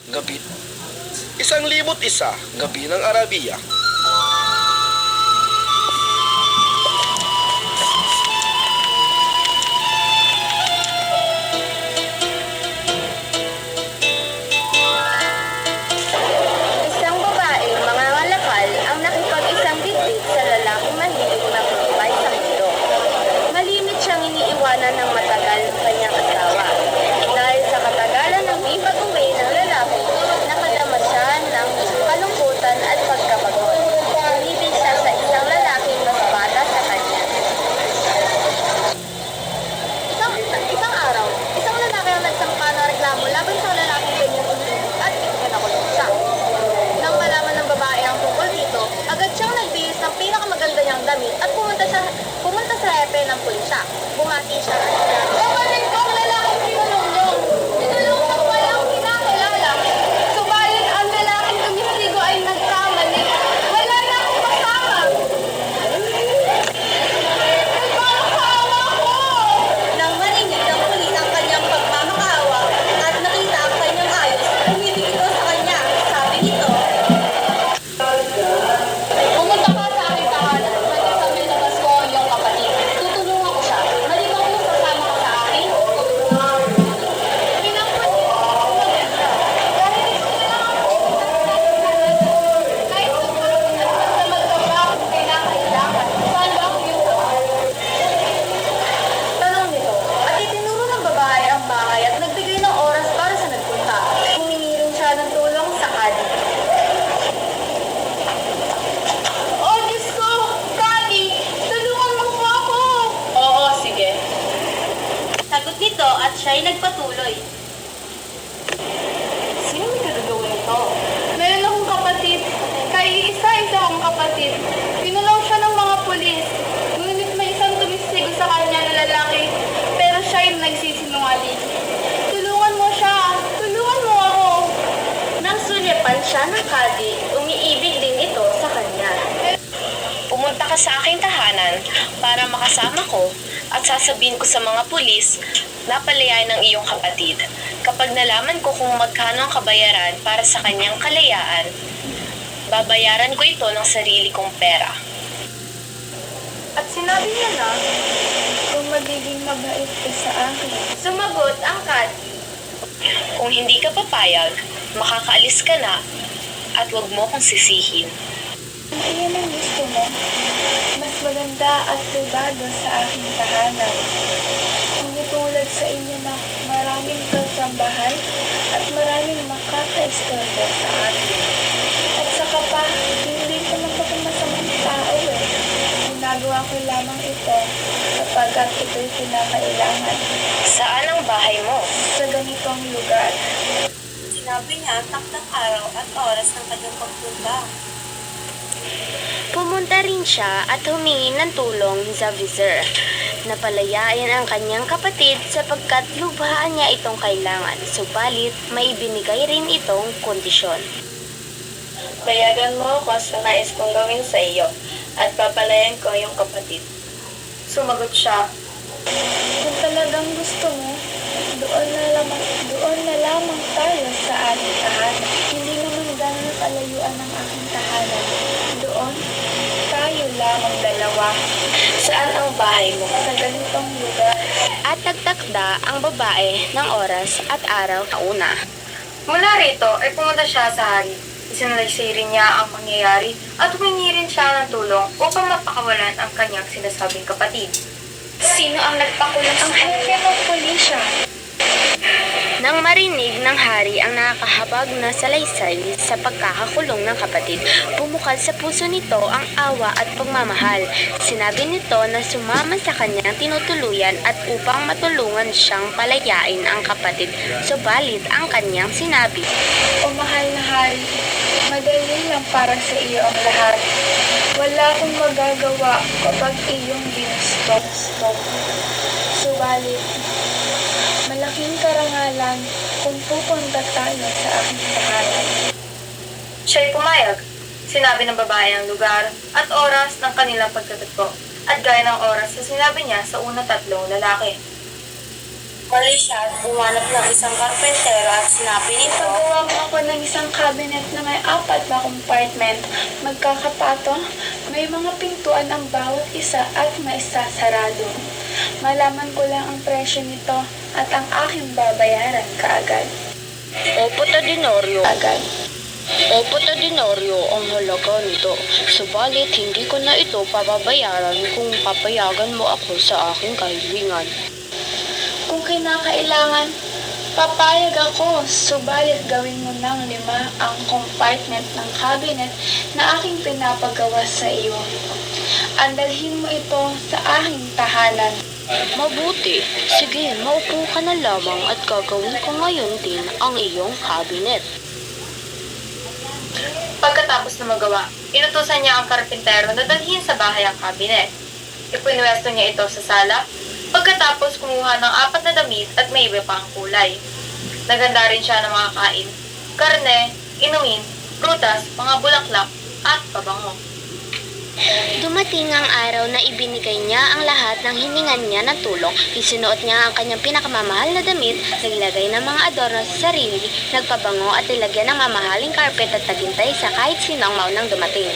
Gabi. 1,001, Gabi ng Arabiya. Isang babaeng mangangalakal ang nakipag-isang dibdib sa lalaking mahilig magtibay sa mundo. Malimit siyang iniiwanan ng matagal ng kanyang asawa. Dahil sa katagalan ng di pag-uwi ng lalaki, nakadama siya ng kalungkutan at pagkapagod. Umibig siya sa isang lalaking mas bata sa kanya. Isang araw, isang lalaki ang nagsampa ng reklamo laban sa lalaking kanyang inibig at pinakulong siya. Nang malaman ng babae ang tungkol dito, agad siyang nagbihis ng pinakamaganda niyang damit at pumunta sa hepe ng pulisya. Bumati siya at sinabi, "Kapatid ko ang lalaking kinulong niyo. Kinulong sa walang kinakilala. Subalit ang lalaking tumistigo ay nagkamali. Wala na akong kasama. Nagpapakawa ko!" Nang marinig ng pulis ang kanyang pagmamakaawa at nakita ang kanyang ayos, umibig ito sa kanya. Sabi nito, "Pumunta ka sa aking tahanan hanggang sa may labas ko ang iyong kapatid. Tutulungan ko siya. Maliban kung sasama ka sa akin, tutulungan ko." Pinagpalit ko maganda. Dahil gusto nila ako kahit siguro at basta magtrabaho kung kailangan. Saan ba ang iyong tahanan? Tanong nito, at itinuro ng babae ang bahay at nagbigay ng oras para sa nagpunta. Humingi rin siya ng tulong sa kadi. "Oh, Diyos ko! Kadi! Tulungan mo po ako!" "Oo, sige." Sagot nito at siya'y nagpatuloy. "Sino may kadudungan nito?" "Meron akong kapatid. Isa akong kapatid. Pinulong siya ng mga pulis. Ngunit may isang tumistigo sa kanya na lalaki. Pero siya'y nagsisinungaling. Tulungan mo siya! Tulungan mo ako!" Nang sunyapan siya ng kadi, umiibig din ito sa kanya. Pumunta ka sa aking tahanan para makasama ko at sasabihin ko sa mga pulis na palayain ng iyong kapatid. Kapag nalaman ko kung magkano ang kabayaran para sa kanyang kalayaan, babayaran ko ito ng sarili kong pera. At sinabi niya na, "Kung magiging mabait ka sa akin." Sumagot ang kadi. Kung hindi ka papayag, makakaalis ka na at huwag mo kong sisihin. "Kung iyan ang gusto mo, mas maganda at pribado sa aking tahanan. Hindi tulad sa inyo na maraming kasambahan at maraming makakaistorbo sa akin. At saka pa, hindi ko naman ako masamang tao eh. Ginagawa ko lamang ito kapag ito'y kinakailangan Saan ang bahay mo? sa ganitong lugar." Sinabi niya ang takdang araw at oras ng kanyang pagpunta. Pumunta rin siya at humingi ng tulong sa vizier na palayain ang kanyang kapatid sapagkat lubhaan niya itong kailangan, subalit may ibinigay rin itong kondisyon. "Payagan mo ako sa nais kong gawin sa iyo at papalayan ko yung kapatid." Sumagot siya, "Kung talagang gusto mo, doon na lamang tayo sa ating tahanan. Hindi naman gano'n kalayuan ang aking tahanan. Doon, tayo lamang dalawa. Saan ang bahay mo? Sa ganitong lugar." At nagtakda ang babae ng oras at araw na una. Mula rito ay pumunta siya sa hari. Isinalaysay rin niya ang mangyayari at humingi rin siya ng tulong upang mapakawalan ang kanyang sinasabing kapatid. Sino ang nagpakulong sa hepe ng pulisya? Nang marinig ng hari ang nakakahabag na salaysay sa pagkakakulong ng kapatid, bumukal sa puso nito ang awa at pagmamahal. Sinabi nito na sumama sa kanyang tinutuluyan at upang matulungan siyang palayain ang kapatid. Subalit ang kanyang sinabi, "O mahal na hari, madali lang para sa iyo ang lahat. Wala akong magagawa kapag iyong binustop. Subalit, malaking karangalan kung pupunta tayo sa aking tahanan." Siya'y pumayag. Sinabi ng babae ang lugar at oras ng kanilang pagtatagpo at gaya ng oras na sinabi niya sa una tatlong lalaki. Mali siya at bumanap ng isang karpentero at sinabi nito, Paggawa mo ako ng isang cabinet na may 4 na compartment. Magkakapatong, may mga pintuan ang bawat isa at may sasarado. Malaman ko lang ang presyo nito at ang aking babayaran kaagad. Opo, Tadinorio. Agad. Opo, Tadinorio, ang halaga nito. Subalit, hindi ko na ito pababayaran kung papayagan mo ako sa aking kahilingan. Kung kinakailangan, papayag ako. Subalit gawin mo ng 5 ang compartment ng cabinet na aking pinapagawa sa iyo. Andalhin mo ito sa aking tahanan. Mabuti. Sige, maupo ka na lamang at gagawin ko ngayon din ang iyong cabinet. Pagkatapos na magawa, inutusan niya ang karpintero na dalhin sa bahay ang kabinet. Ipinwesto niya ito sa sala, pagkatapos kumuha ng 4 na damit at may iba pang kulay. Naganda rin siya ng mga kain, karne, inumin, prutas, mga bulaklak, at pabango. Dumating ang araw na ibinigay niya ang lahat ng hiningan niya na tulong. Isinuot niya ang kanyang pinakamamahal na damit, naglagay ng mga adorno sa sarili, nagpabango at nilagyan ng mamahaling carpet at naghintay sa kahit sino ang maunang dumating.